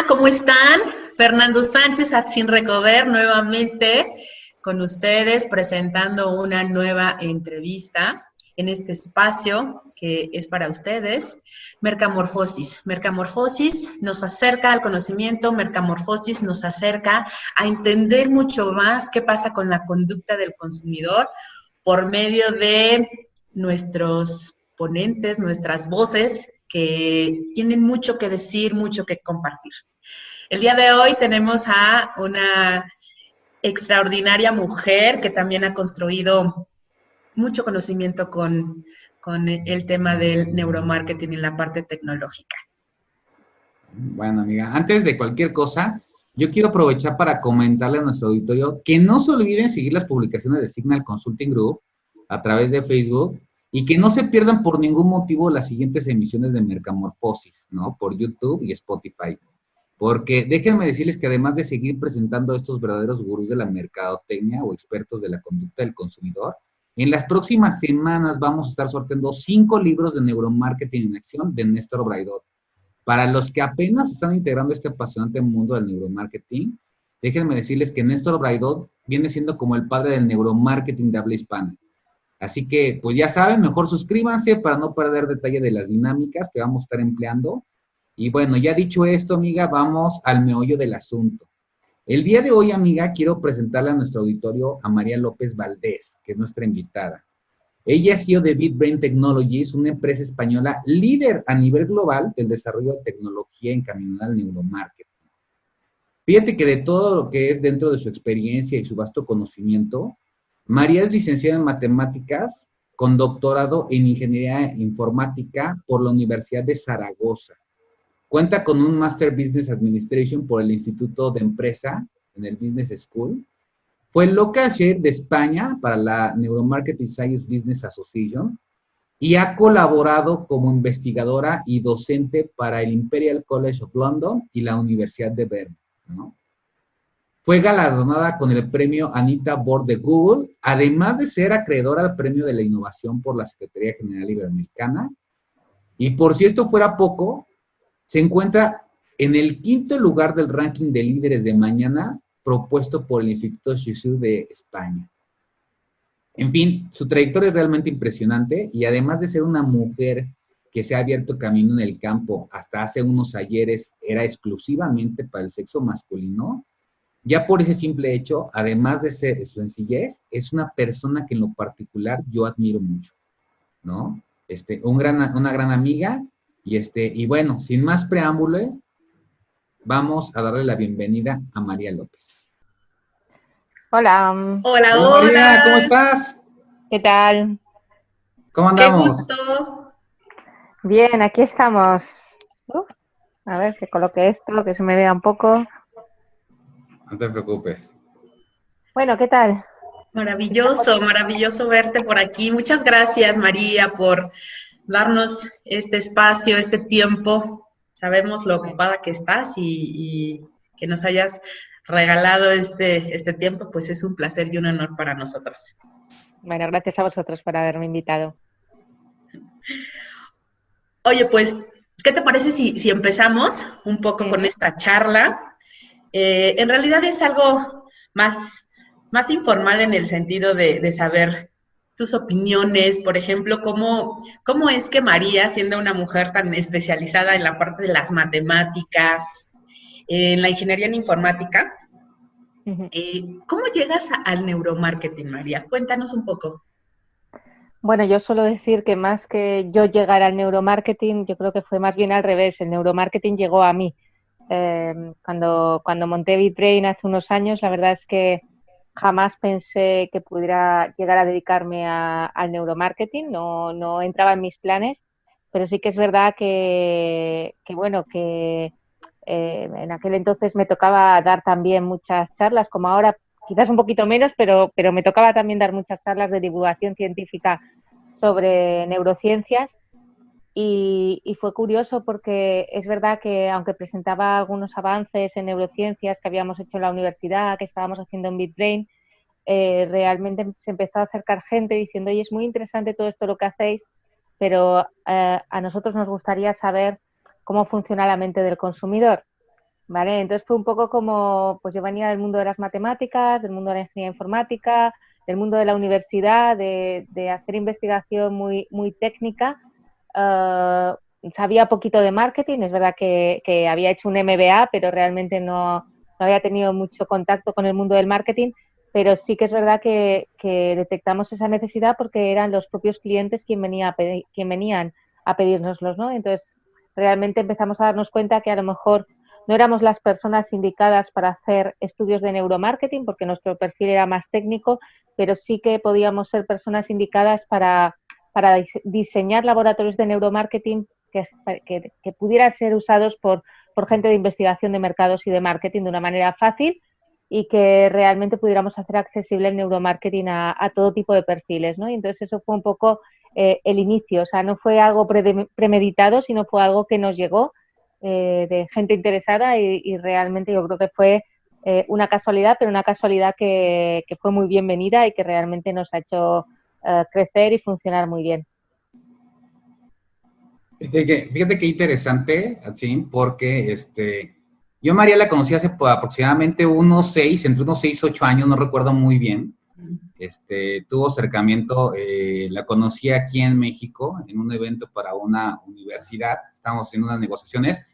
¿cómo están? Fernando Sánchez, Sin Recoder, nuevamente con ustedes presentando una nueva entrevista en este espacio que es para ustedes, Mercamorfosis. Mercamorfosis nos acerca al conocimiento, Mercamorfosis nos acerca a entender mucho más qué pasa con la conducta del consumidor por medio de nuestros ponentes, nuestras voces, que tienen mucho que decir, mucho que compartir. El día de hoy tenemos a una extraordinaria mujer que también ha construido mucho conocimiento con el tema del neuromarketing en la parte tecnológica. Bueno, amiga, antes de cualquier cosa, yo quiero aprovechar para comentarle a nuestro auditorio que no se olviden seguir las publicaciones de Signal Consulting Group a través de Facebook y que no se pierdan por ningún motivo las siguientes emisiones de Mercamorfosis, ¿no? Por YouTube y Spotify. Porque déjenme decirles que además de seguir presentando a estos verdaderos gurús de la mercadotecnia o expertos de la conducta del consumidor, en las próximas semanas vamos a estar sorteando 5 libros de neuromarketing en acción de Néstor Braidot. Para los que apenas están integrando este apasionante mundo del neuromarketing, déjenme decirles que Néstor Braidot viene siendo como el padre del neuromarketing de habla hispana. Así que, pues ya saben, mejor suscríbanse para no perder detalle de las dinámicas que vamos a estar empleando. Y bueno, ya dicho esto, amiga, vamos al meollo del asunto. El día de hoy, amiga, quiero presentarle a nuestro auditorio a María López Valdés, que es nuestra invitada. Ella es CEO de BitBrain Technologies, una empresa española líder a nivel global del desarrollo de tecnología encaminada al neuromarketing. Fíjate que de todo lo que es dentro de su experiencia y su vasto conocimiento, María es licenciada en matemáticas con doctorado en ingeniería informática por la Universidad de Zaragoza. Cuenta con un Master Business Administration por el Instituto de Empresa en el Business School. Fue Local Chair de España para la Neuromarketing Science Business Association y ha colaborado como investigadora y docente para el Imperial College of London y la Universidad de Berna, ¿no? Fue galardonada con el premio Anita Borg de Google, además de ser acreedora al premio de la innovación por la Secretaría General Iberoamericana. Y por si esto fuera poco, se encuentra en el 5º lugar del ranking de líderes de mañana propuesto por el Instituto Shushu de España. En fin, su trayectoria es realmente impresionante y además de ser una mujer que se ha abierto camino en el campo hasta hace unos ayeres era exclusivamente para el sexo masculino, ya por ese simple hecho, además de ser su sencillez, es una persona que en lo particular yo admiro mucho, ¿no? Una gran amiga y bueno, sin más preámbulo, vamos a darle la bienvenida a María López. Hola. Hola, hola. María, ¿cómo estás? ¿Qué tal? ¿Cómo andamos? ¡Qué gusto! Bien, aquí estamos. A ver, que coloque esto, que se me vea un poco. No te preocupes. Bueno, ¿qué tal? Maravilloso, maravilloso verte por aquí. Muchas gracias, María, por darnos este espacio, este tiempo. Sabemos lo ocupada que estás y que nos hayas regalado este tiempo, pues es un placer y un honor para nosotros. Bueno, gracias a vosotros por haberme invitado. Oye, pues, ¿qué te parece si empezamos un poco con esta charla? En realidad es algo más informal en el sentido de saber tus opiniones, por ejemplo, cómo es que María, siendo una mujer tan especializada en la parte de las matemáticas, en la ingeniería en informática, ¿cómo llegas al neuromarketing, María? Cuéntanos un poco. Bueno, yo suelo decir que más que yo llegar al neuromarketing, yo creo que fue más bien al revés. El neuromarketing llegó a mí. Cuando monté BitBrain hace unos años, la verdad es que jamás pensé que pudiera llegar a dedicarme al neuromarketing, no entraba en mis planes, pero sí que es verdad que en aquel entonces me tocaba dar también muchas charlas, como ahora quizás un poquito menos, pero me tocaba también dar muchas charlas de divulgación científica sobre neurociencias. Y fue curioso porque es verdad que aunque presentaba algunos avances en neurociencias que habíamos hecho en la universidad, que estábamos haciendo en BitBrain, realmente se empezó a acercar gente diciendo, oye, es muy interesante todo esto lo que hacéis, pero a nosotros nos gustaría saber cómo funciona la mente del consumidor. ¿vale? Entonces fue un poco como, pues yo venía del mundo de las matemáticas, del mundo de la ingeniería informática, del mundo de la universidad, de hacer investigación muy, muy técnica. Sabía poquito de marketing, es verdad que había hecho un MBA, pero realmente no había tenido mucho contacto con el mundo del marketing, pero sí que es verdad que detectamos esa necesidad porque eran los propios clientes quien venían a pedírnoslos, ¿no? Entonces, realmente empezamos a darnos cuenta que a lo mejor no éramos las personas indicadas para hacer estudios de neuromarketing porque nuestro perfil era más técnico, pero sí que podíamos ser personas indicadas para diseñar laboratorios de neuromarketing que pudieran ser usados por gente de investigación de mercados y de marketing de una manera fácil y que realmente pudiéramos hacer accesible el neuromarketing a todo tipo de perfiles, ¿no? Y entonces eso fue un poco el inicio, o sea, no fue algo premeditado, sino fue algo que nos llegó de gente interesada y realmente yo creo que fue una casualidad, pero una casualidad que fue muy bienvenida y que realmente nos ha hecho crecer y funcionar muy bien. Fíjate qué interesante, Atsin, porque yo a María la conocí hace aproximadamente entre unos 6, 8 años, no recuerdo muy bien. Tuvo acercamiento, la conocí aquí en México, en un evento para una universidad, estábamos haciendo unas negociaciones.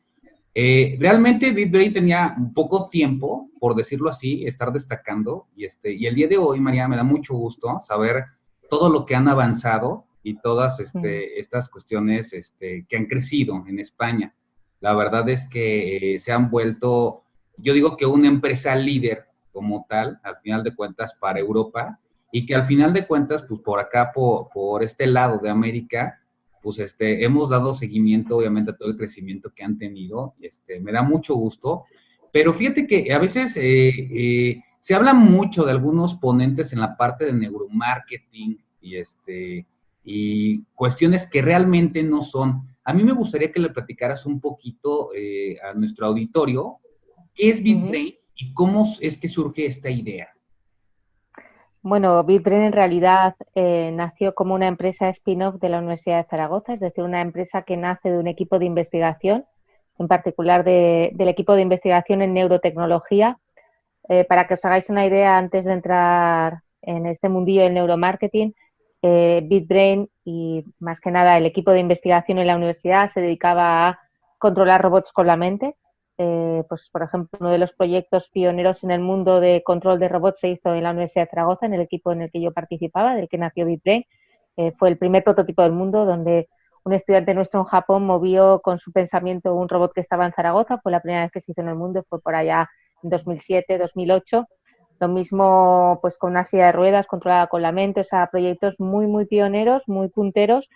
Realmente BitBrain tenía poco tiempo, por decirlo así, estar destacando, y el día de hoy, María, me da mucho gusto saber todo lo que han avanzado y todas estas cuestiones que han crecido en España. La verdad es que se han vuelto, yo digo que una empresa líder como tal, al final de cuentas, para Europa, y que al final de cuentas, pues por acá, por este lado de América, pues hemos dado seguimiento, obviamente, a todo el crecimiento que han tenido. Me da mucho gusto, pero fíjate que a veces se habla mucho de algunos ponentes en la parte de neuromarketing y cuestiones que realmente no son. A mí me gustaría que le platicaras un poquito a nuestro auditorio qué es BitBrain y cómo es que surge esta idea. Bueno, BitBrain en realidad nació como una empresa spin-off de la Universidad de Zaragoza, es decir, una empresa que nace de un equipo de investigación, en particular del equipo de investigación en neurotecnología. Para que os hagáis una idea, antes de entrar en este mundillo del neuromarketing, BitBrain y más que nada el equipo de investigación en la universidad se dedicaba a controlar robots con la mente. Pues por ejemplo, uno de los proyectos pioneros en el mundo de control de robots se hizo en la Universidad de Zaragoza, en el equipo en el que yo participaba, del que nació BitBrain. Fue el primer prototipo del mundo donde un estudiante nuestro en Japón movió con su pensamiento un robot que estaba en Zaragoza. Fue la primera vez que se hizo en el mundo, fue por allá en 2007, 2008. Lo mismo pues con una silla de ruedas controlada con la mente, o sea, proyectos muy, muy pioneros, muy punteros.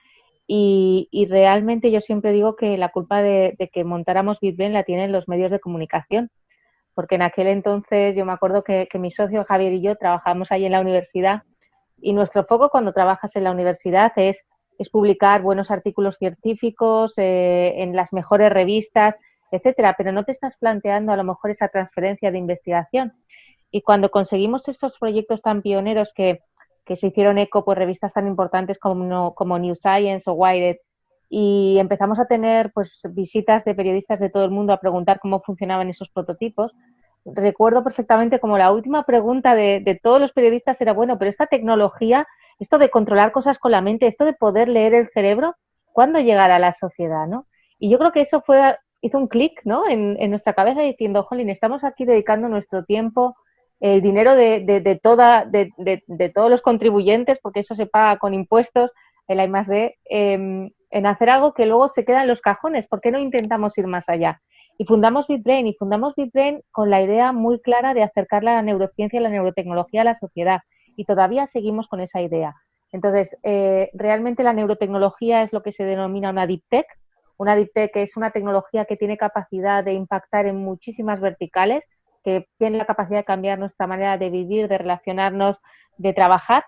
Y realmente yo siempre digo que la culpa de que montáramos BitBrain la tienen los medios de comunicación, porque en aquel entonces yo me acuerdo que mi socio Javier y yo trabajábamos ahí en la universidad y nuestro foco cuando trabajas en la universidad es publicar buenos artículos científicos en las mejores revistas, etcétera, pero no te estás planteando a lo mejor esa transferencia de investigación. Y cuando conseguimos estos proyectos tan pioneros que se hicieron eco por revistas tan importantes como New Science o Wired, y empezamos a tener pues visitas de periodistas de todo el mundo a preguntar cómo funcionaban esos prototipos, recuerdo perfectamente como la última pregunta de todos los periodistas era, bueno, pero esta tecnología, esto de controlar cosas con la mente, esto de poder leer el cerebro, ¿cuándo llegará a la sociedad, no? Y yo creo que eso hizo un clic, ¿no? En nuestra cabeza diciendo, jolín, estamos aquí dedicando nuestro tiempo, el dinero de todos los contribuyentes, porque eso se paga con impuestos, el I+D, en hacer algo que luego se queda en los cajones. ¿Por qué no intentamos ir más allá? Y fundamos BitBrain con la idea muy clara de acercar la neurociencia y la neurotecnología a la sociedad. Y todavía seguimos con esa idea. Entonces, realmente la neurotecnología es lo que se denomina una Deep Tech. Una Deep Tech es una tecnología que tiene capacidad de impactar en muchísimas verticales, que tiene la capacidad de cambiar nuestra manera de vivir, de relacionarnos, de trabajar.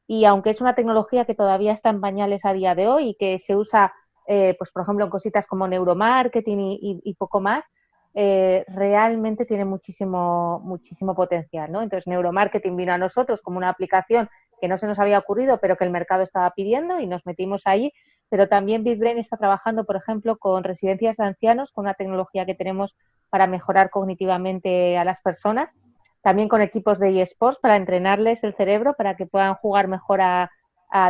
Y aunque es una tecnología que todavía está en pañales a día de hoy y que se usa, pues por ejemplo, en cositas como neuromarketing y poco más, realmente tiene muchísimo potencial, ¿no? Entonces, neuromarketing vino a nosotros como una aplicación que no se nos había ocurrido, pero que el mercado estaba pidiendo y nos metimos ahí. pero también BitBrain está trabajando, por ejemplo, con residencias de ancianos, con una tecnología que tenemos para mejorar cognitivamente a las personas, también con equipos de eSports para entrenarles el cerebro para que puedan jugar mejor a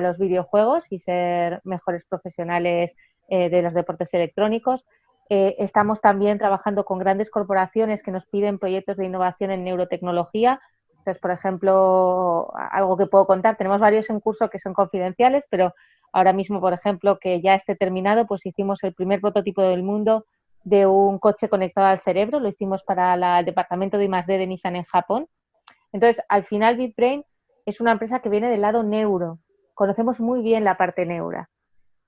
los videojuegos y ser mejores profesionales de los deportes electrónicos. Estamos también trabajando con grandes corporaciones que nos piden proyectos de innovación en neurotecnología. Entonces, por ejemplo, algo que puedo contar, tenemos varios en curso que son confidenciales, pero ahora mismo, por ejemplo, que ya esté terminado, pues hicimos el primer prototipo del mundo de un coche conectado al cerebro, lo hicimos para el departamento de I+D de Nissan en Japón. Entonces, al final, BitBrain es una empresa que viene del lado neuro. Conocemos muy bien la parte neura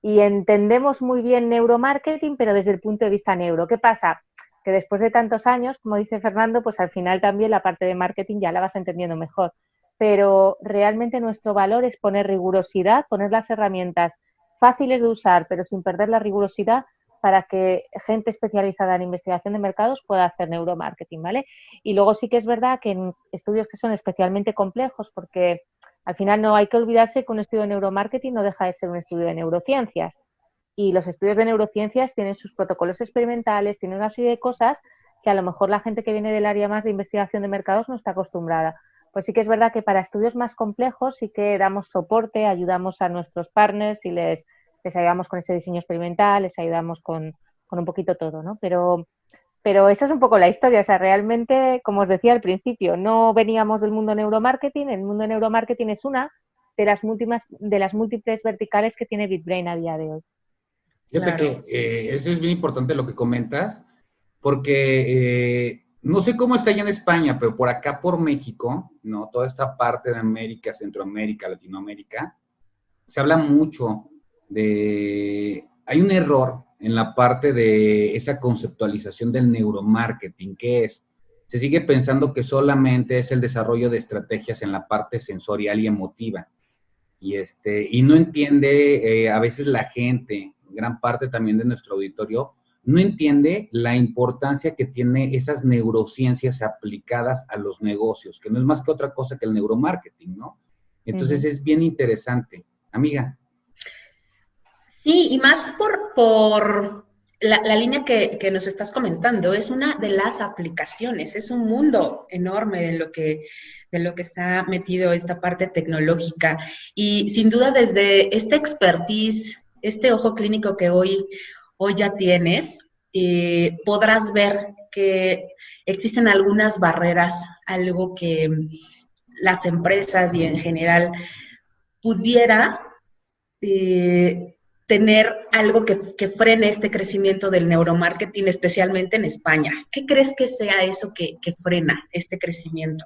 y entendemos muy bien neuromarketing, pero desde el punto de vista neuro. ¿Qué pasa? Que después de tantos años, como dice Fernando, pues al final también la parte de marketing ya la vas entendiendo mejor. Pero realmente nuestro valor es poner rigurosidad, poner las herramientas fáciles de usar, pero sin perder la rigurosidad para que gente especializada en investigación de mercados pueda hacer neuromarketing, ¿vale? Y luego sí que es verdad que en estudios que son especialmente complejos, porque al final no hay que olvidarse que un estudio de neuromarketing no deja de ser un estudio de neurociencias. Y los estudios de neurociencias tienen sus protocolos experimentales, tienen una serie de cosas que a lo mejor la gente que viene del área más de investigación de mercados no está acostumbrada. Pues sí que es verdad que para estudios más complejos sí que damos soporte, ayudamos a nuestros partners y les ayudamos con ese diseño experimental, les ayudamos con un poquito todo, ¿no? Pero esa es un poco la historia. O sea, realmente, como os decía al principio, no veníamos del mundo neuromarketing. El mundo neuromarketing es una de las múltiples verticales que tiene BitBrain a día de hoy. Fíjate que eso es bien importante lo que comentas, porque no sé cómo está allá en España, pero por acá, por México, ¿no? Toda esta parte de América, Centroamérica, Latinoamérica, se habla mucho hay un error en la parte de esa conceptualización del neuromarketing, que es, se sigue pensando que solamente es el desarrollo de estrategias en la parte sensorial y emotiva, y no entiende, a veces la gente, gran parte también de nuestro auditorio, no entiende la importancia que tiene esas neurociencias aplicadas a los negocios, que no es más que otra cosa que el neuromarketing, ¿no? Entonces es bien interesante. Amiga. Sí, y más por la línea que nos estás comentando, es una de las aplicaciones, es un mundo enorme de lo que está metido esta parte tecnológica. Y sin duda desde esta expertise, este ojo clínico que hoy ya tienes, podrás ver que existen algunas barreras, algo que las empresas y en general pudiera tener algo que frene este crecimiento del neuromarketing, especialmente en España. ¿Qué crees que sea eso que frena este crecimiento?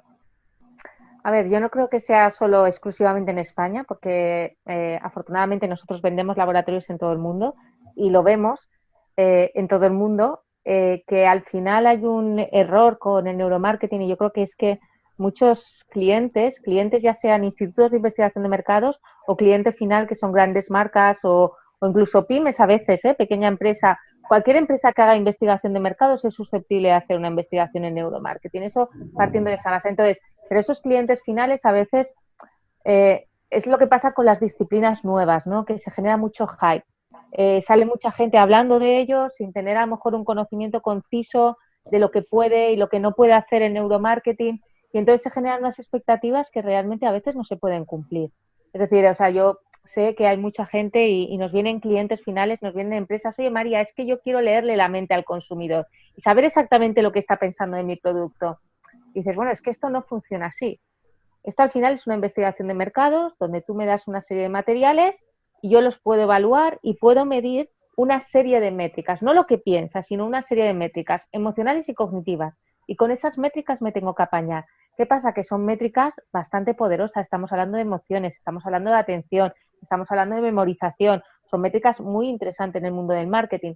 A ver, yo no creo que sea solo exclusivamente en España, porque afortunadamente nosotros vendemos laboratorios en todo el mundo y lo vemos en todo el mundo, que al final hay un error con el neuromarketing y yo creo que es que muchos clientes ya sean institutos de investigación de mercados o cliente final que son grandes marcas o incluso pymes a veces, pequeña empresa, cualquier empresa que haga investigación de mercados es susceptible de hacer una investigación en neuromarketing. Eso partiendo de esa base. Entonces, pero esos clientes finales a veces es lo que pasa con las disciplinas nuevas, ¿no? Que se genera mucho hype. Sale mucha gente hablando de ello sin tener a lo mejor un conocimiento conciso de lo que puede y lo que no puede hacer el neuromarketing y entonces se generan unas expectativas que realmente a veces no se pueden cumplir. Es decir, o sea, yo sé que hay mucha gente y nos vienen clientes finales, nos vienen empresas, oye María, es que yo quiero leerle la mente al consumidor y saber exactamente lo que está pensando de mi producto. Y dices, bueno, es que esto no funciona así. Esto al final es una investigación de mercados donde tú me das una serie de materiales y yo los puedo evaluar y puedo medir una serie de métricas, no lo que piensas, sino una serie de métricas emocionales y cognitivas. Y con esas métricas me tengo que apañar. ¿Qué pasa? Que son métricas bastante poderosas. Estamos hablando de emociones, estamos hablando de atención, estamos hablando de memorización. Son métricas muy interesantes en el mundo del marketing.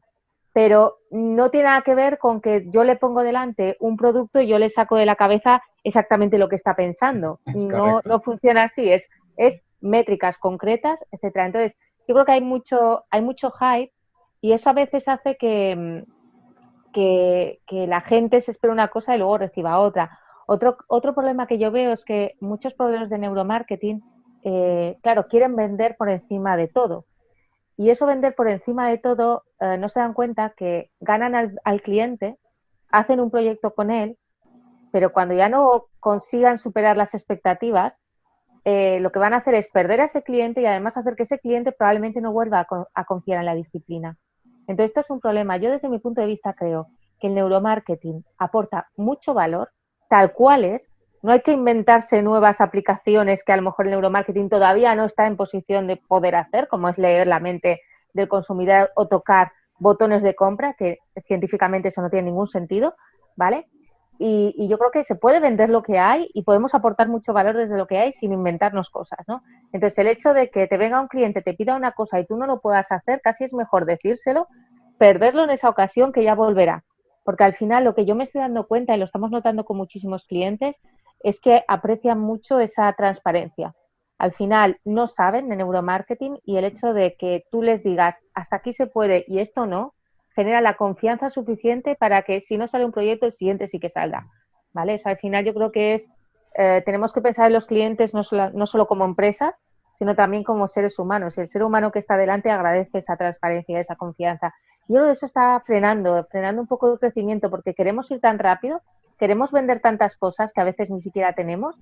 Pero no tiene nada que ver con que yo le pongo delante un producto y yo le saco de la cabeza exactamente lo que está pensando. No funciona así. Es métricas concretas, etcétera. Entonces, yo creo que hay mucho hype y eso a veces hace que la gente se espera una cosa y luego reciba otra. Otro problema que yo veo es que muchos proveedores de neuromarketing, claro, quieren vender por encima de todo. Y eso vender por encima de todo, no se dan cuenta que ganan al cliente, hacen un proyecto con él, pero cuando ya no consigan superar las expectativas, lo que van a hacer es perder a ese cliente y además hacer que ese cliente probablemente no vuelva a confiar en la disciplina. Entonces, esto es un problema. Yo, desde mi punto de vista, creo que el neuromarketing aporta mucho valor, tal cual es. No hay que inventarse nuevas aplicaciones que a lo mejor el neuromarketing todavía no está en posición de poder hacer, como es leer la mente del consumidor o tocar botones de compra, que científicamente eso no tiene ningún sentido, ¿vale? Y yo creo que se puede vender lo que hay y podemos aportar mucho valor desde lo que hay sin inventarnos cosas, ¿no? Entonces, el hecho de que te venga un cliente, te pida una cosa y tú no lo puedas hacer, casi es mejor decírselo, perderlo en esa ocasión, que ya volverá. Porque al final lo que yo me estoy dando cuenta, y lo estamos notando con muchísimos clientes, es que aprecian mucho esa transparencia. Al final no saben de neuromarketing y el hecho de que tú les digas hasta aquí se puede y esto no, genera la confianza suficiente para que si no sale un proyecto, el siguiente sí que salga, ¿vale? O sea, al final yo creo que tenemos que pensar en los clientes no solo como empresas, sino también como seres humanos. El ser humano que está delante agradece esa transparencia, esa confianza. Yo creo que eso está frenando un poco el crecimiento porque queremos ir tan rápido, queremos vender tantas cosas que a veces ni siquiera tenemos,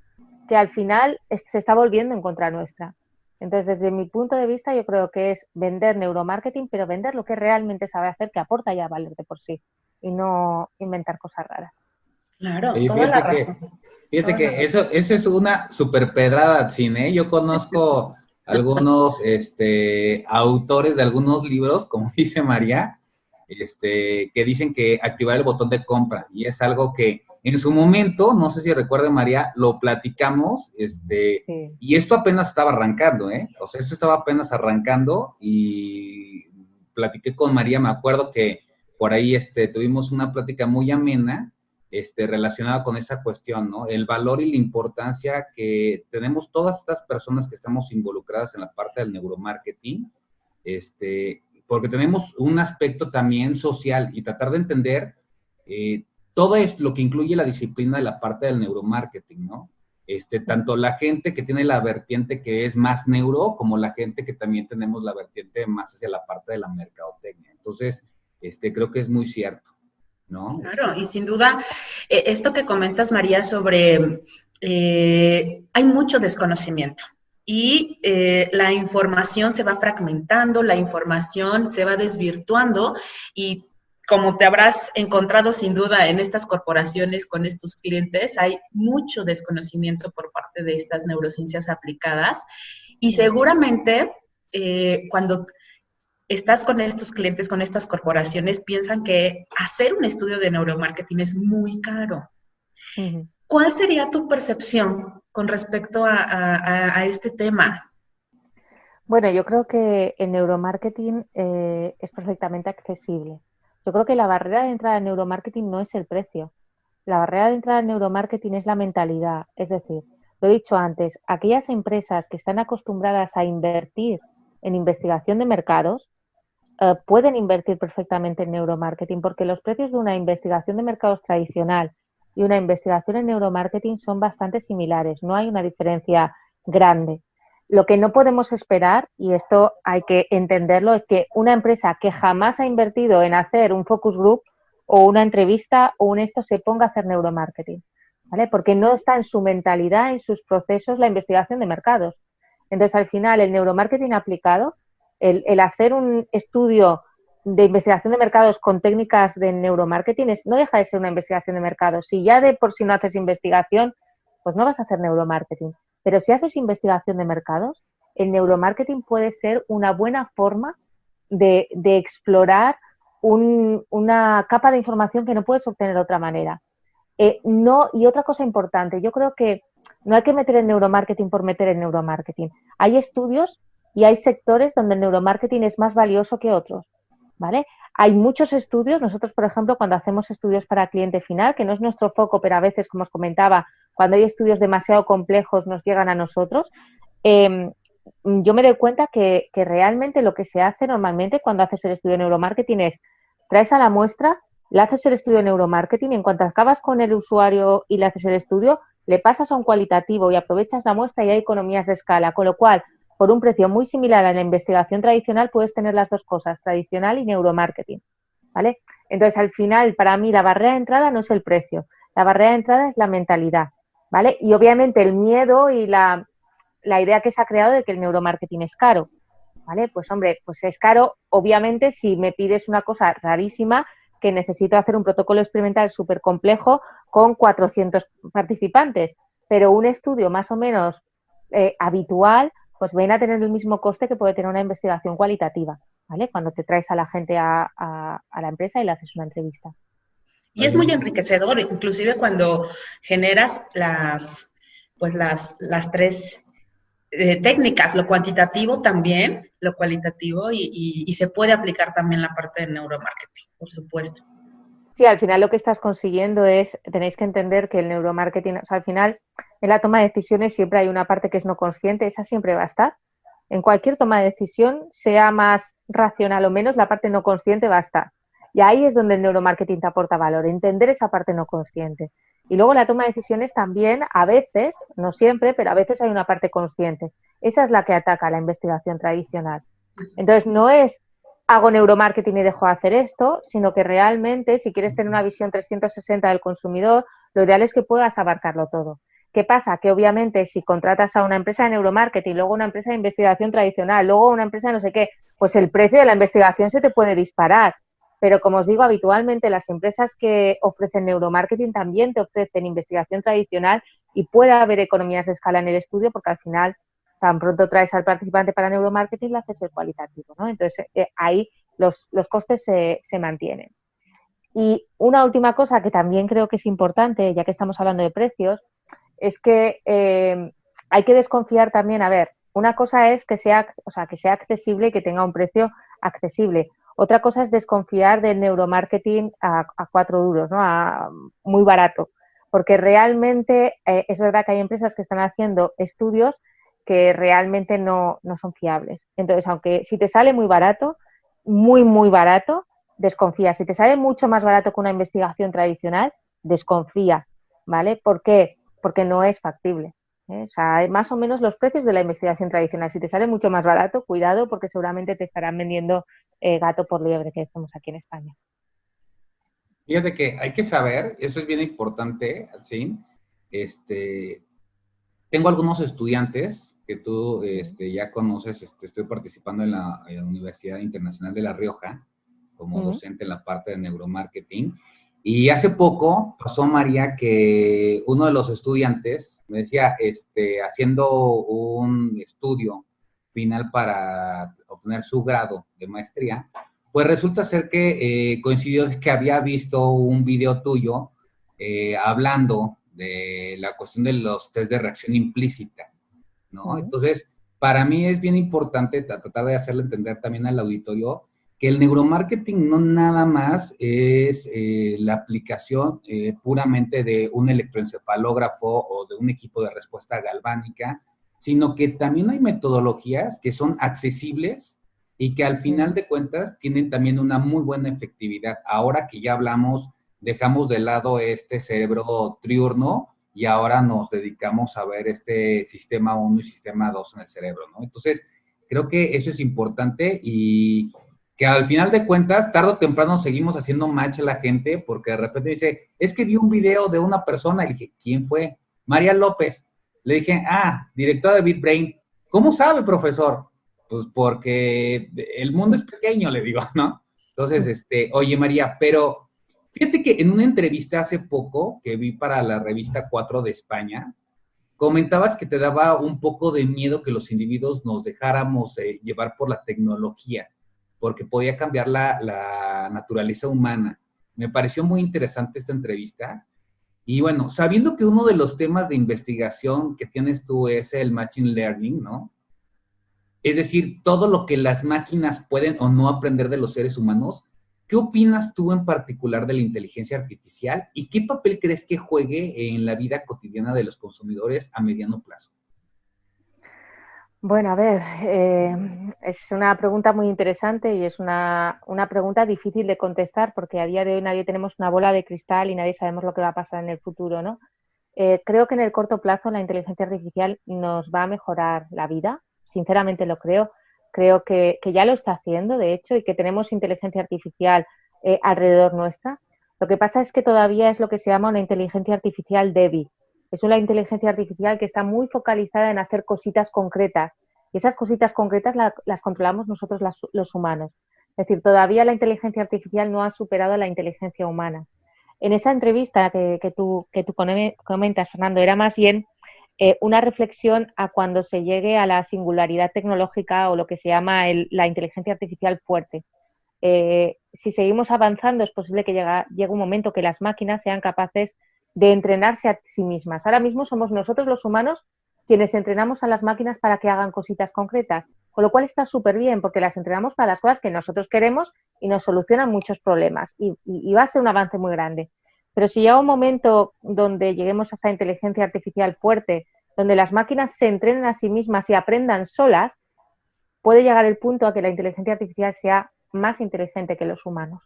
que al final se está volviendo en contra nuestra. Entonces, desde mi punto de vista, yo creo que es vender neuromarketing, pero vender lo que realmente sabe hacer, que aporta ya valor de por sí, y no inventar cosas raras. Claro, Y toda la razón. fíjate que eso es una super pedrada al cine, ¿eh? Yo conozco algunos autores de algunos libros, como dice María, que dicen que activar el botón de compra, y es algo que en su momento, no sé si recuerda María, lo platicamos, Sí. y esto apenas estaba arrancando, ¿eh? O sea, esto estaba apenas arrancando y platiqué con María, me acuerdo que por ahí tuvimos una plática muy amena, relacionada con esa cuestión, ¿no? El valor y la importancia que tenemos todas estas personas que estamos involucradas en la parte del neuromarketing, porque tenemos un aspecto también social y tratar de entender todo es lo que incluye la disciplina de la parte del neuromarketing, ¿no? Tanto la gente que tiene la vertiente que es más neuro, como la gente que también tenemos la vertiente más hacia la parte de la mercadotecnia. Entonces, creo que es muy cierto, ¿no? Claro, y sin duda, esto que comentas, María, sobre hay mucho desconocimiento y la información se va fragmentando, la información se va desvirtuando y como te habrás encontrado sin duda en estas corporaciones con estos clientes, hay mucho desconocimiento por parte de estas neurociencias aplicadas y seguramente cuando estás con estos clientes, con estas corporaciones, piensan que hacer un estudio de neuromarketing es muy caro. Uh-huh. ¿Cuál sería tu percepción con respecto a este tema? Bueno, yo creo que el neuromarketing es perfectamente accesible. Yo creo que la barrera de entrada al neuromarketing no es el precio. La barrera de entrada al neuromarketing es la mentalidad. Es decir, lo he dicho antes, aquellas empresas que están acostumbradas a invertir en investigación de mercados, pueden invertir perfectamente en neuromarketing porque los precios de una investigación de mercados tradicional y una investigación en neuromarketing son bastante similares, no hay una diferencia grande. Lo que no podemos esperar, y esto hay que entenderlo, es que una empresa que jamás ha invertido en hacer un focus group o una entrevista o se ponga a hacer neuromarketing, ¿vale? Porque no está en su mentalidad, en sus procesos, la investigación de mercados. Entonces, al final, el neuromarketing aplicado, el hacer un estudio de investigación de mercados con técnicas de neuromarketing no deja de ser una investigación de mercados. Si ya de por sí no haces investigación, pues no vas a hacer neuromarketing. Pero si haces investigación de mercados, el neuromarketing puede ser una buena forma de explorar una capa de información que no puedes obtener de otra manera. Y otra cosa importante, yo creo que no hay que meter el neuromarketing por meter el neuromarketing. Hay estudios y hay sectores donde el neuromarketing es más valioso que otros, ¿vale? Hay muchos estudios, nosotros, por ejemplo, cuando hacemos estudios para cliente final, que no es nuestro foco, pero a veces, como os comentaba, cuando hay estudios demasiado complejos nos llegan a nosotros, yo me doy cuenta que realmente lo que se hace normalmente cuando haces el estudio de neuromarketing es, traes a la muestra, le haces el estudio de neuromarketing y en cuanto acabas con el usuario y le haces el estudio, le pasas a un cualitativo y aprovechas la muestra y hay economías de escala, con lo cual por un precio muy similar a la investigación tradicional puedes tener las dos cosas, tradicional y neuromarketing, ¿vale? Entonces, al final, para mí, la barrera de entrada no es el precio, la barrera de entrada es la mentalidad, ¿vale? Y obviamente el miedo y la idea que se ha creado de que el neuromarketing es caro, ¿vale? Pues hombre, pues es caro, obviamente, si me pides una cosa rarísima, que necesito hacer un protocolo experimental súper complejo con 400 participantes, pero un estudio más o menos habitual, pues ven a tener el mismo coste que puede tener una investigación cualitativa, ¿vale? Cuando te traes a la gente a la empresa y le haces una entrevista. Y es muy enriquecedor, inclusive cuando generas las tres técnicas, lo cuantitativo también, lo cualitativo y se puede aplicar también la parte de neuromarketing, por supuesto. Sí, al final lo que estás consiguiendo es, tenéis que entender que el neuromarketing, o sea, al final en la toma de decisiones siempre hay una parte que es no consciente, esa siempre va a estar. En cualquier toma de decisión, sea más racional o menos, la parte no consciente va a estar. Y ahí es donde el neuromarketing te aporta valor, entender esa parte no consciente. Y luego la toma de decisiones también, a veces, no siempre, pero a veces hay una parte consciente. Esa es la que ataca la investigación tradicional. Entonces, no es hago neuromarketing y dejo de hacer esto, sino que realmente, si quieres tener una visión 360 del consumidor, lo ideal es que puedas abarcarlo todo. ¿Qué pasa? Que obviamente si contratas a una empresa de neuromarketing, luego una empresa de investigación tradicional, luego una empresa de no sé qué, pues el precio de la investigación se te puede disparar. Pero como os digo, habitualmente las empresas que ofrecen neuromarketing también te ofrecen investigación tradicional y puede haber economías de escala en el estudio porque al final tan pronto traes al participante para neuromarketing, le haces el cualitativo, ¿no? Entonces, ahí los costes se mantienen. Y una última cosa que también creo que es importante, ya que estamos hablando de precios, es que hay que desconfiar también, a ver, una cosa es que sea accesible y que tenga un precio accesible. Otra cosa es desconfiar del neuromarketing a 4 duros, ¿no? Muy barato. Porque realmente es verdad que hay empresas que están haciendo estudios que realmente no son fiables. Entonces, aunque si te sale muy barato, muy barato, desconfía. Si te sale mucho más barato que una investigación tradicional, desconfía, ¿vale? ¿Por qué? Porque no es factible. O sea, hay más o menos los precios de la investigación tradicional. Si te sale mucho más barato, cuidado, porque seguramente te estarán vendiendo gato por liebre, que decimos aquí en España. Fíjate que hay que saber, eso es bien importante, ¿sí? Tengo algunos estudiantes que tú ya conoces, estoy participando en la Universidad Internacional de La Rioja como docente en la parte de neuromarketing. Y hace poco pasó, María, que uno de los estudiantes me decía, haciendo un estudio final para obtener su grado de maestría, pues resulta ser que coincidió que había visto un video tuyo hablando de la cuestión de los test de reacción implícita, ¿no? Entonces, para mí es bien importante tratar de hacerle entender también al auditorio que el neuromarketing no nada más es la aplicación puramente de un electroencefalógrafo o de un equipo de respuesta galvánica, sino que también hay metodologías que son accesibles y que al final de cuentas tienen también una muy buena efectividad. Ahora que ya hablamos, dejamos de lado este cerebro triurno y ahora nos dedicamos a ver este sistema 1 y sistema 2 en el cerebro, ¿no? Entonces, creo que eso es importante y que al final de cuentas, tarde o temprano seguimos haciendo match a la gente porque de repente dice, es que vi un video de una persona y le dije, ¿quién fue? María López. Le dije, directora de BitBrain. ¿Cómo sabe, profesor? Pues porque el mundo es pequeño, le digo, ¿no? Entonces, oye, María, pero fíjate que en una entrevista hace poco que vi para la revista 4 de España, comentabas que te daba un poco de miedo que los individuos nos dejáramos llevar por la tecnología, porque podía cambiar la naturaleza humana. Me pareció muy interesante esta entrevista. Y bueno, sabiendo que uno de los temas de investigación que tienes tú es el Machine Learning, ¿no? Es decir, todo lo que las máquinas pueden o no aprender de los seres humanos, ¿qué opinas tú en particular de la inteligencia artificial y qué papel crees que juegue en la vida cotidiana de los consumidores a mediano plazo? Bueno, a ver, es una pregunta muy interesante y es una pregunta difícil de contestar porque a día de hoy nadie tenemos una bola de cristal y nadie sabemos lo que va a pasar en el futuro, ¿no? Creo que en el corto plazo la inteligencia artificial nos va a mejorar la vida, sinceramente lo creo. Creo que ya lo está haciendo, de hecho, y que tenemos inteligencia artificial alrededor nuestra. Lo que pasa es que todavía es lo que se llama una inteligencia artificial débil. Es una inteligencia artificial que está muy focalizada en hacer cositas concretas. Y esas cositas concretas las controlamos nosotros los humanos. Es decir, todavía la inteligencia artificial no ha superado a la inteligencia humana. En esa entrevista que tú comentas, Fernando, era más bien una reflexión a cuando se llegue a la singularidad tecnológica o lo que se llama la inteligencia artificial fuerte. Si seguimos avanzando, es posible que llegue un momento que las máquinas sean capaces de entrenarse a sí mismas. Ahora mismo somos nosotros los humanos quienes entrenamos a las máquinas para que hagan cositas concretas, con lo cual está súper bien porque las entrenamos para las cosas que nosotros queremos y nos solucionan muchos problemas y va a ser un avance muy grande. Pero si llega un momento donde lleguemos a esa inteligencia artificial fuerte, donde las máquinas se entrenen a sí mismas y aprendan solas, puede llegar el punto a que la inteligencia artificial sea más inteligente que los humanos,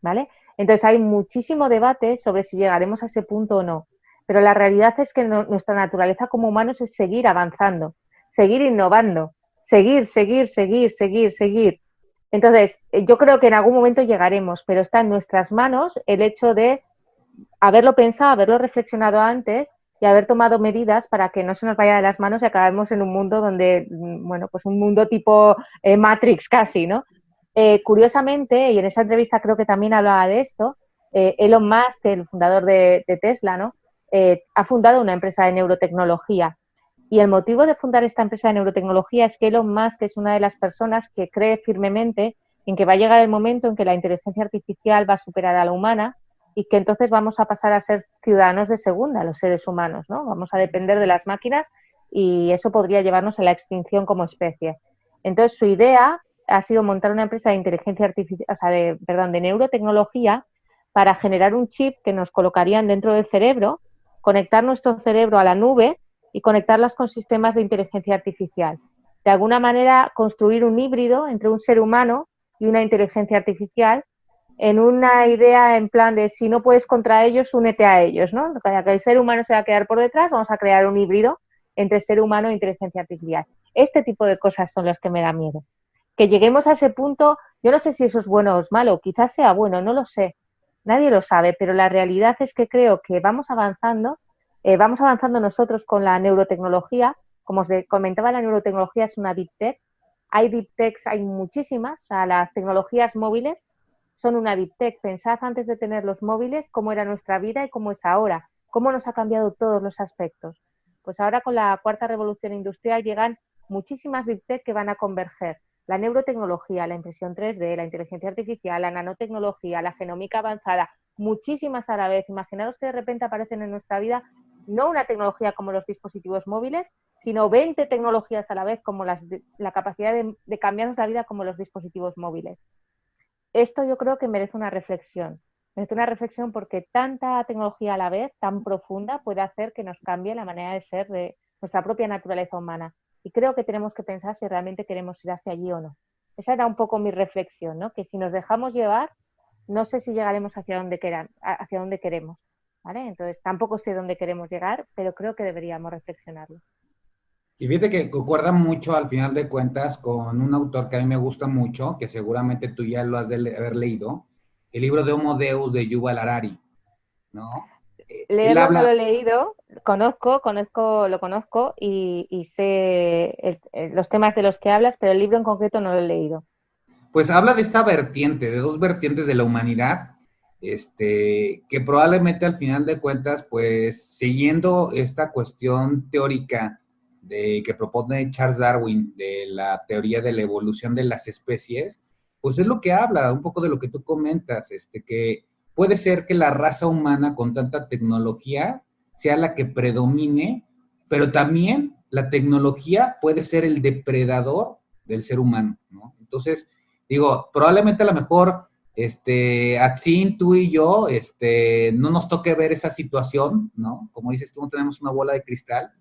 ¿vale? Entonces hay muchísimo debate sobre si llegaremos a ese punto o no, pero la realidad es que nuestra naturaleza como humanos es seguir avanzando, seguir innovando, seguir. Entonces, yo creo que en algún momento llegaremos, pero está en nuestras manos el hecho de haberlo pensado, haberlo reflexionado antes y haber tomado medidas para que no se nos vaya de las manos y acabemos en un mundo donde, bueno, pues un mundo tipo Matrix casi, ¿no? Curiosamente, y en esa entrevista creo que también hablaba de esto, Elon Musk, el fundador de Tesla, ¿no? Ha fundado una empresa de neurotecnología. Y el motivo de fundar esta empresa de neurotecnología es que Elon Musk es una de las personas que cree firmemente en que va a llegar el momento en que la inteligencia artificial va a superar a la humana y que entonces vamos a pasar a ser ciudadanos de segunda, los seres humanos, ¿no? Vamos a depender de las máquinas y eso podría llevarnos a la extinción como especie. Entonces, su idea ha sido montar una empresa de inteligencia artificial, o sea, de neurotecnología para generar un chip que nos colocarían dentro del cerebro, conectar nuestro cerebro a la nube y conectarlas con sistemas de inteligencia artificial. De alguna manera, construir un híbrido entre un ser humano y una inteligencia artificial en una idea en plan de si no puedes contra ellos, únete a ellos, ¿no? Que el ser humano se va a quedar por detrás, vamos a crear un híbrido entre ser humano e inteligencia artificial. Este tipo de cosas son las que me da miedo. Que lleguemos a ese punto, yo no sé si eso es bueno o es malo, quizás sea bueno, no lo sé, nadie lo sabe, pero la realidad es que creo que vamos avanzando nosotros con la neurotecnología. Como os comentaba, la neurotecnología es una deep tech, hay deep techs, hay muchísimas, o sea, las tecnologías móviles son una deep tech. Pensad antes de tener los móviles cómo era nuestra vida y cómo es ahora, cómo nos ha cambiado todos los aspectos. Pues ahora con la cuarta revolución industrial llegan muchísimas deep tech que van a converger. La neurotecnología, la impresión 3D, la inteligencia artificial, la nanotecnología, la genómica avanzada, muchísimas a la vez. Imaginaros que de repente aparecen en nuestra vida no una tecnología como los dispositivos móviles, sino 20 tecnologías a la vez, como la capacidad de cambiarnos la vida como los dispositivos móviles. Esto yo creo que merece una reflexión. Merece una reflexión porque tanta tecnología a la vez, tan profunda, puede hacer que nos cambie la manera de ser de nuestra propia naturaleza humana. Y creo que tenemos que pensar si realmente queremos ir hacia allí o no. Esa era un poco mi reflexión, ¿no? Que si nos dejamos llevar, no sé si llegaremos hacia donde queremos, ¿vale? Entonces, tampoco sé dónde queremos llegar, pero creo que deberíamos reflexionarlo. Y fíjate que concuerda mucho al final de cuentas con un autor que a mí me gusta mucho, que seguramente tú ya lo has de haber leído, el libro de Homo Deus de Yuval Harari, ¿no? Leerlo no lo he leído, lo conozco y sé los temas de los que hablas, pero el libro en concreto no lo he leído. Pues habla de esta vertiente, de dos vertientes de la humanidad, que probablemente al final de cuentas, pues siguiendo esta cuestión teórica que propone Charles Darwin de la teoría de la evolución de las especies, pues es lo que habla, un poco de lo que tú comentas, que puede ser que la raza humana con tanta tecnología sea la que predomine, pero también la tecnología puede ser el depredador del ser humano, ¿no? Entonces, digo, probablemente a lo mejor, Atsin, tú y yo, no nos toque ver esa situación, ¿no? Como dices tú, no tenemos una bola de cristal,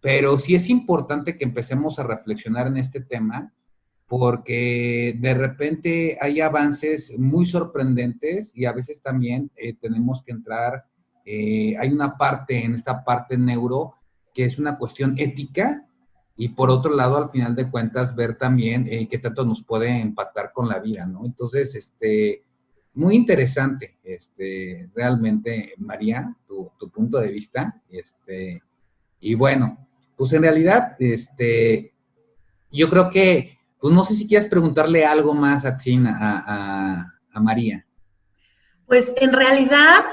pero sí es importante que empecemos a reflexionar en este tema, porque de repente hay avances muy sorprendentes y a veces también tenemos que entrar, hay una parte en esta parte neuro que es una cuestión ética y por otro lado, al final de cuentas, ver también qué tanto nos puede impactar con la vida, ¿no? Entonces, muy interesante, realmente, María, tu punto de vista, y bueno, pues en realidad, yo creo que, pues no sé si quieres preguntarle algo más a Tzin, a María. Pues en realidad,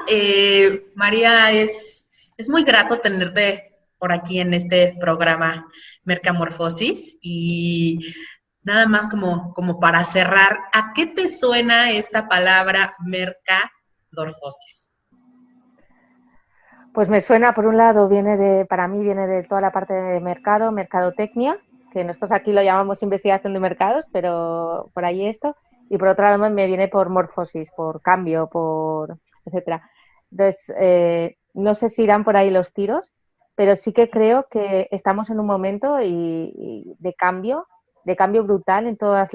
María, es muy grato tenerte por aquí en este programa Mercamorfosis y nada más como para cerrar, ¿a qué te suena esta palabra mercadorfosis? Pues me suena, por un lado, para mí viene de toda la parte de mercado, mercadotecnia, que nosotros aquí lo llamamos investigación de mercados, pero por ahí esto. Y por otro lado me viene por morfosis, por cambio, etcétera. Entonces, no sé si irán por ahí los tiros, pero sí que creo que estamos en un momento de cambio brutal en todos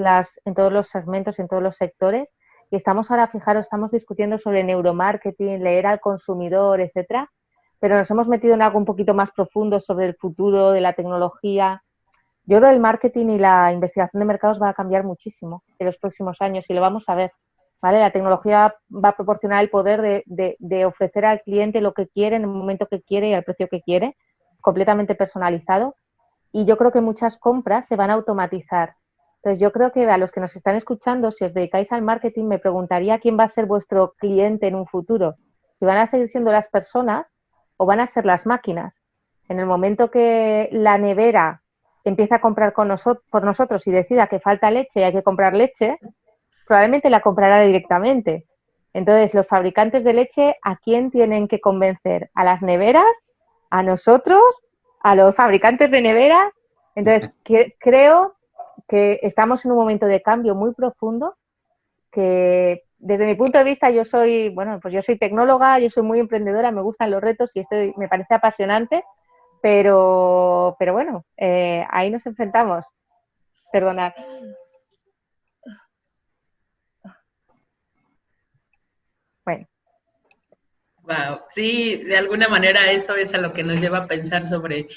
los segmentos, en todos los sectores. Y estamos ahora, fijaros, estamos discutiendo sobre neuromarketing, leer al consumidor, etcétera, pero nos hemos metido en algo un poquito más profundo sobre el futuro de la tecnología. Yo creo que el marketing y la investigación de mercados va a cambiar muchísimo en los próximos años y lo vamos a ver, ¿vale? La tecnología va a proporcionar el poder de ofrecer al cliente lo que quiere en el momento que quiere y al precio que quiere, completamente personalizado. Y yo creo que muchas compras se van a automatizar. Entonces, yo creo que a los que nos están escuchando, si os dedicáis al marketing, me preguntaría quién va a ser vuestro cliente en un futuro. Si van a seguir siendo las personas o van a ser las máquinas. En el momento que la nevera empieza a comprar por nosotros y decida que falta leche y hay que comprar leche, probablemente la comprará directamente. Entonces, los fabricantes de leche, ¿a quién tienen que convencer? ¿A las neveras? ¿A nosotros? ¿A los fabricantes de neveras? Entonces, creo que estamos en un momento de cambio muy profundo que, desde mi punto de vista, yo soy tecnóloga, yo soy muy emprendedora, me gustan los retos y esto me parece apasionante. Pero bueno, ahí nos enfrentamos. Perdonad. Bueno. Wow, sí, de alguna manera eso es a lo que nos lleva a pensar sobre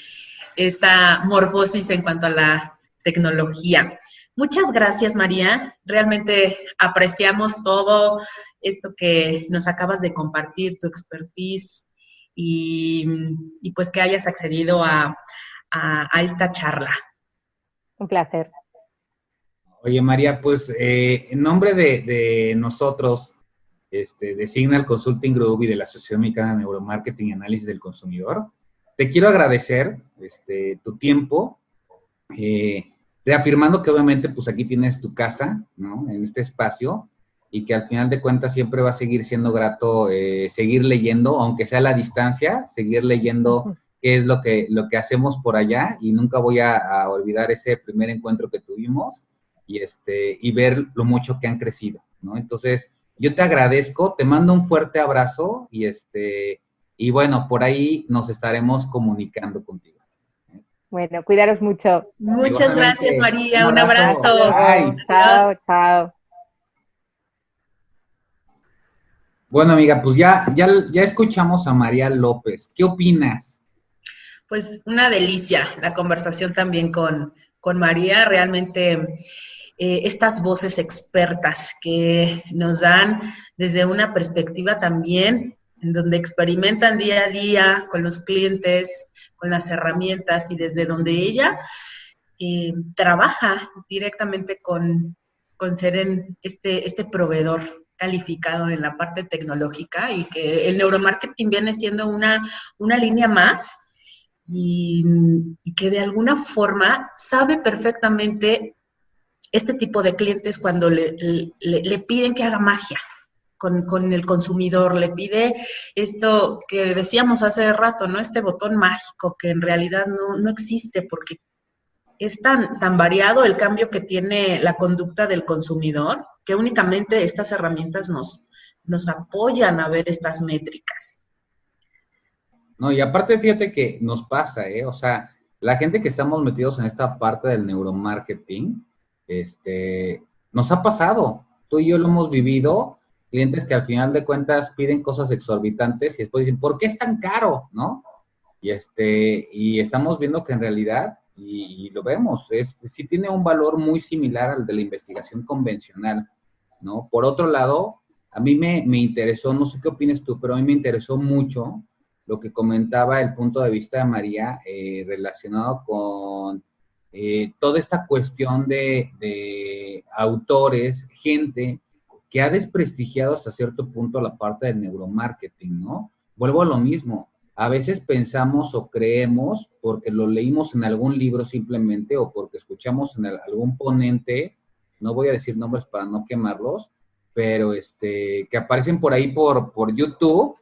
esta morfosis en cuanto a la tecnología. Muchas gracias, María. Realmente apreciamos todo esto que nos acabas de compartir, tu expertise y pues que hayas accedido a esta charla. Un placer. Oye, María, pues en nombre de nosotros, de Signal Consulting Group y de la Asociación Mexicana de Neuromarketing y Análisis del Consumidor, te quiero agradecer tu tiempo, reafirmando que obviamente pues aquí tienes tu casa, ¿no? En este espacio, y que al final de cuentas siempre va a seguir siendo grato seguir leyendo, aunque sea a la distancia, seguir leyendo qué es lo que hacemos por allá, y nunca voy a olvidar ese primer encuentro que tuvimos y ver lo mucho que han crecido, ¿no? Entonces, yo te agradezco, te mando un fuerte abrazo y bueno, por ahí nos estaremos comunicando contigo. Bueno, cuidaros mucho. Muchas gracias, María. Un abrazo. Chao, chao. Bueno, amiga, pues ya escuchamos a María López. ¿Qué opinas? Pues una delicia la conversación también con María. Realmente estas voces expertas que nos dan desde una perspectiva también en donde experimentan día a día con los clientes, con las herramientas y desde donde ella trabaja directamente con ser en este proveedor calificado en la parte tecnológica y que el neuromarketing viene siendo una línea más y que de alguna forma sabe perfectamente este tipo de clientes cuando le piden que haga magia con el consumidor, le pide esto que decíamos hace rato, ¿no? Este botón mágico que en realidad no existe porque es tan variado el cambio que tiene la conducta del consumidor que únicamente estas herramientas nos apoyan a ver estas métricas. No, y aparte fíjate que nos pasa, o sea, la gente que estamos metidos en esta parte del neuromarketing, nos ha pasado, tú y yo lo hemos vivido, clientes que al final de cuentas piden cosas exorbitantes y después dicen, ¿por qué es tan caro? ¿No? Y estamos viendo que en realidad y lo vemos, sí tiene un valor muy similar al de la investigación convencional, ¿no? Por otro lado, a mí me interesó, no sé qué opinas tú, pero a mí me interesó mucho lo que comentaba el punto de vista de María relacionado con toda esta cuestión de autores, gente que ha desprestigiado hasta cierto punto la parte del neuromarketing, ¿no? Vuelvo a lo mismo. A veces pensamos o creemos, porque lo leímos en algún libro simplemente, o porque escuchamos en algún ponente, no voy a decir nombres para no quemarlos, pero que aparecen por ahí por YouTube,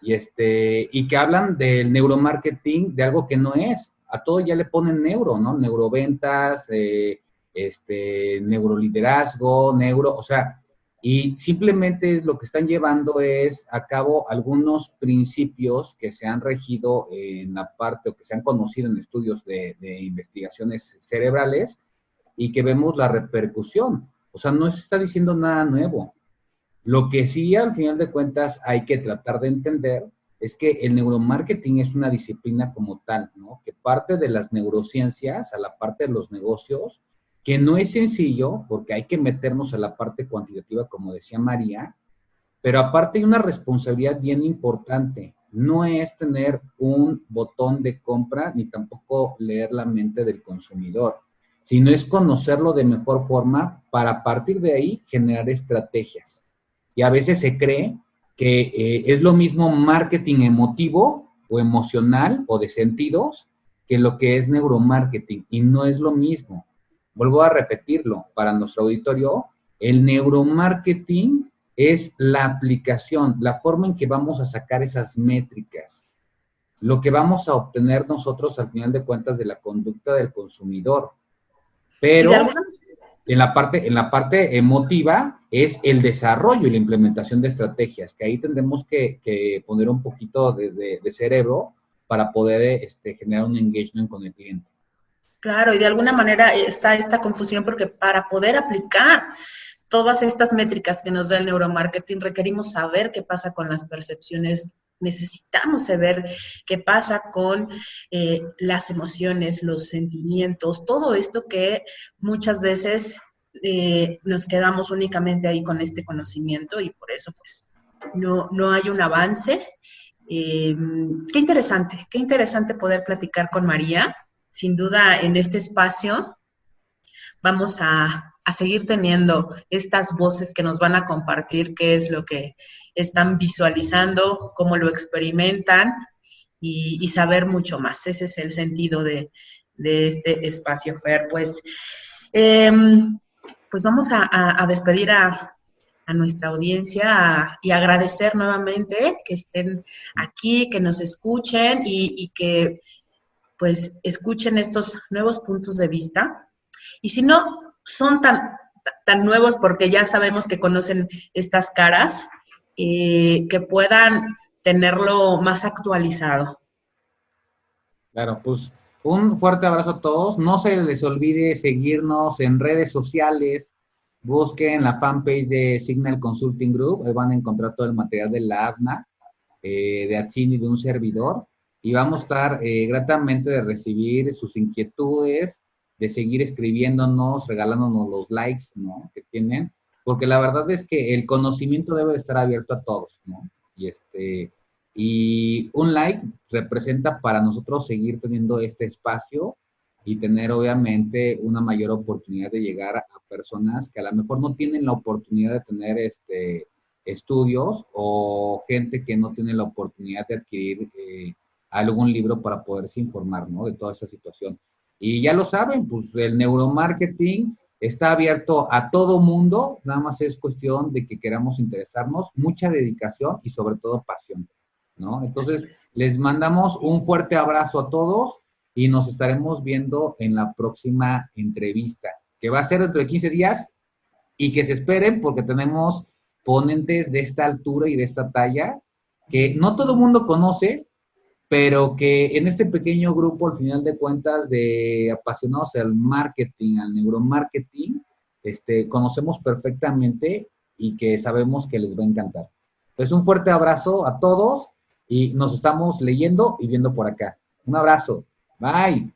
y que hablan del neuromarketing, de algo que no es. A todo ya le ponen neuro, ¿no? Neuroventas, neuroliderazgo, o sea, y simplemente lo que están llevando es a cabo algunos principios que se han regido en la parte, o que se han conocido en estudios de investigaciones cerebrales, y que vemos la repercusión. O sea, no se está diciendo nada nuevo. Lo que sí, al final de cuentas, hay que tratar de entender es que el neuromarketing es una disciplina como tal, ¿no? Que parte de las neurociencias a la parte de los negocios, que no es sencillo, porque hay que meternos a la parte cuantitativa, como decía María, pero aparte hay una responsabilidad bien importante. No es tener un botón de compra, ni tampoco leer la mente del consumidor, sino es conocerlo de mejor forma para a partir de ahí generar estrategias. Y a veces se cree que es lo mismo marketing emotivo o emocional o de sentidos que lo que es neuromarketing, y no es lo mismo. Vuelvo a repetirlo para nuestro auditorio, el neuromarketing es la aplicación, la forma en que vamos a sacar esas métricas, lo que vamos a obtener nosotros al final de cuentas de la conducta del consumidor. Pero en la parte emotiva es el desarrollo y la implementación de estrategias, que ahí tendremos que poner un poquito de cerebro para poder generar un engagement con el cliente. Claro, y de alguna manera está esta confusión porque para poder aplicar todas estas métricas que nos da el neuromarketing requerimos saber qué pasa con las percepciones, necesitamos saber qué pasa con las emociones, los sentimientos, todo esto que muchas veces nos quedamos únicamente ahí con este conocimiento y por eso pues no hay un avance. Qué interesante poder platicar con María. Sin duda, en este espacio vamos a seguir teniendo estas voces que nos van a compartir qué es lo que están visualizando, cómo lo experimentan y saber mucho más. Ese es el sentido de este espacio, Fer. Pues vamos a despedir a nuestra audiencia y agradecer nuevamente que estén aquí, que nos escuchen y que pues escuchen estos nuevos puntos de vista. Y si no son tan nuevos, porque ya sabemos que conocen estas caras, que puedan tenerlo más actualizado. Claro, pues un fuerte abrazo a todos. No se les olvide seguirnos en redes sociales. Busquen la fanpage de Signal Consulting Group. Ahí van a encontrar todo el material de la ABNA, de Atzini, de un servidor. Y vamos a estar gratamente de recibir sus inquietudes, de seguir escribiéndonos, regalándonos los likes, ¿no?, que tienen, porque la verdad es que el conocimiento debe estar abierto a todos, ¿no? Y un like representa para nosotros seguir teniendo este espacio y tener obviamente una mayor oportunidad de llegar a personas que a lo mejor no tienen la oportunidad de tener estudios, o gente que no tiene la oportunidad de adquirir algún libro para poderse informar, ¿no?, de toda esa situación. Y ya lo saben, pues el neuromarketing está abierto a todo mundo, nada más es cuestión de que queramos interesarnos, mucha dedicación y sobre todo pasión, ¿no? Entonces, les mandamos un fuerte abrazo a todos y nos estaremos viendo en la próxima entrevista, que va a ser dentro de 15 días, y que se esperen porque tenemos ponentes de esta altura y de esta talla que no todo el mundo conoce, pero que en este pequeño grupo, al final de cuentas, de apasionados al marketing, al neuromarketing, conocemos perfectamente y que sabemos que les va a encantar. Entonces, un fuerte abrazo a todos y nos estamos leyendo y viendo por acá. Un abrazo. Bye.